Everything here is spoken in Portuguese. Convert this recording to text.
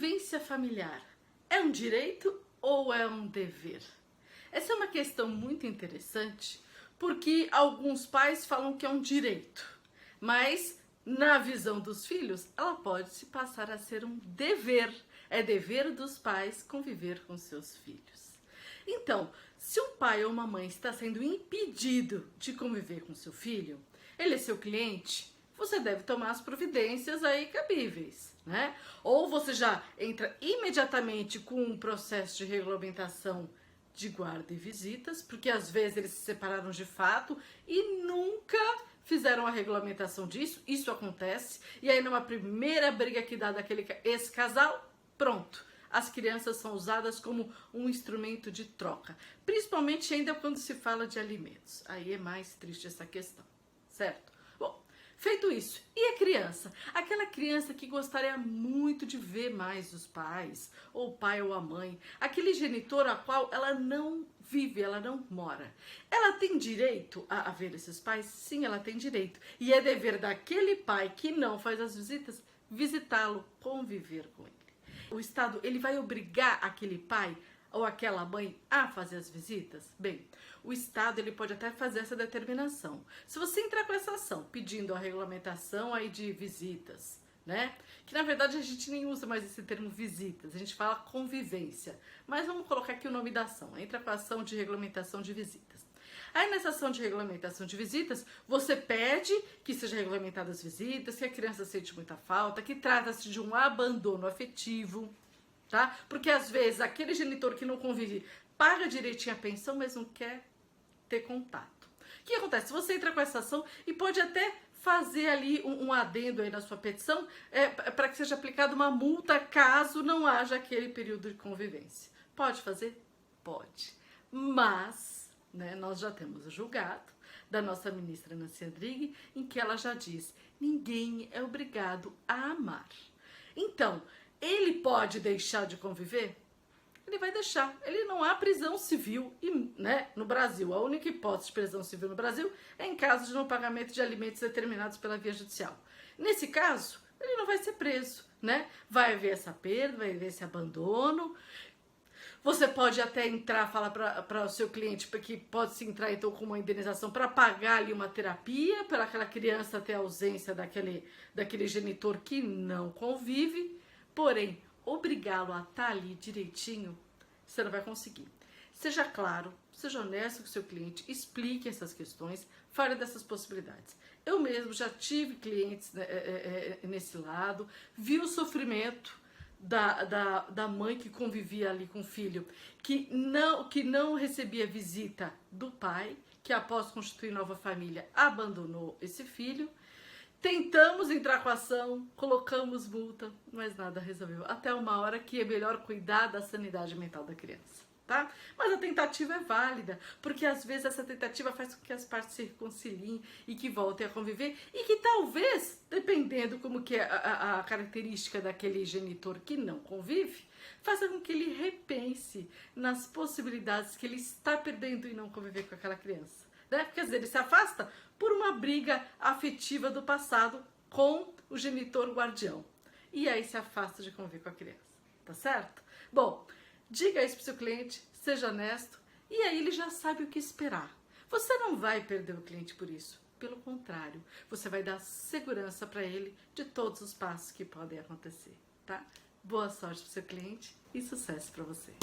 convivência familiar é um direito ou é um dever? Essa é uma questão muito interessante porque alguns pais falam que é um direito, mas na visão dos filhos ela pode se passar a ser um dever. É dever dos pais conviver com seus filhos. Então, se um pai ou uma mãe está sendo impedido de conviver com seu filho, ele é seu cliente, você deve tomar as providências aí cabíveis, né? Ou você já entra imediatamente com um processo de regulamentação de guarda e visitas, porque às vezes eles se separaram de fato e nunca fizeram a regulamentação disso, isso acontece, e aí numa primeira briga que dá esse casal, pronto. As crianças são usadas como um instrumento de troca, principalmente ainda quando se fala de alimentos. Aí é mais triste essa questão, certo? Bom, feito isso, e a criança? Aquela criança que gostaria muito de ver mais os pais, ou o pai ou a mãe, aquele genitor a qual ela não vive, ela não mora. Ela tem direito a ver esses pais? Sim, ela tem direito. E é dever daquele pai que não faz as visitas, visitá-lo, conviver com ele. O Estado, ele vai obrigar aquele pai ou aquela mãe a fazer as visitas? Bem, o Estado, ele pode até fazer essa determinação. Se você entrar com essa ação pedindo a regulamentação aí de visitas, né? Que na verdade a gente nem usa mais esse termo visitas, a gente fala convivência. Mas vamos colocar aqui o nome da ação. Entra com a ação de regulamentação de visitas. Aí nessa ação de regulamentação de visitas, você pede que seja regulamentadas as visitas, que a criança sente muita falta, que trata-se de um abandono afetivo, tá? Porque às vezes aquele genitor que não convive paga direitinho a pensão, mas não quer ter contato. O que acontece? Você entra com essa ação e pode até fazer ali um adendo aí na sua petição para que seja aplicada uma multa caso não haja aquele período de convivência. Pode fazer? Pode. Mas nós já temos o julgado da nossa ministra Nancy Andrighi, em que ela já diz: ninguém é obrigado a amar. Então, ele pode deixar de conviver? Ele vai deixar. Ele não há prisão civil no Brasil. A única hipótese de prisão civil no Brasil é em caso de não pagamento de alimentos determinados pela via judicial. Nesse caso, ele não vai ser preso, Vai haver essa perda, vai haver esse abandono. Você pode até entrar, falar para o seu cliente que pode-se entrar então com uma indenização para pagar ali uma terapia para aquela criança ter ausência daquele genitor que não convive, porém, obrigá-lo a estar ali direitinho, você não vai conseguir. Seja claro, seja honesto com o seu cliente, explique essas questões, fale dessas possibilidades. Eu mesmo já tive clientes nesse lado, vi o sofrimento da mãe que convivia ali com o filho, que não recebia visita do pai, que após constituir nova família abandonou esse filho. Tentamos entrar com a ação, colocamos multa, mas nada resolveu. Até uma hora que é melhor cuidar da sanidade mental da criança, tá? Mas a tentativa é válida, porque às vezes essa tentativa faz com que as partes se reconciliem e que voltem a conviver e que talvez, dependendo como que é a característica daquele genitor que não convive, faça com que ele repense nas possibilidades que ele está perdendo em não conviver com aquela criança. Quer dizer, ele se afasta por uma briga afetiva do passado com o genitor guardião. E aí se afasta de conviver com a criança, tá certo? Bom, diga isso pro seu cliente, seja honesto, e aí ele já sabe o que esperar. Você não vai perder o cliente por isso. Pelo contrário, você vai dar segurança para ele de todos os passos que podem acontecer, tá? Boa sorte pro seu cliente e sucesso para você.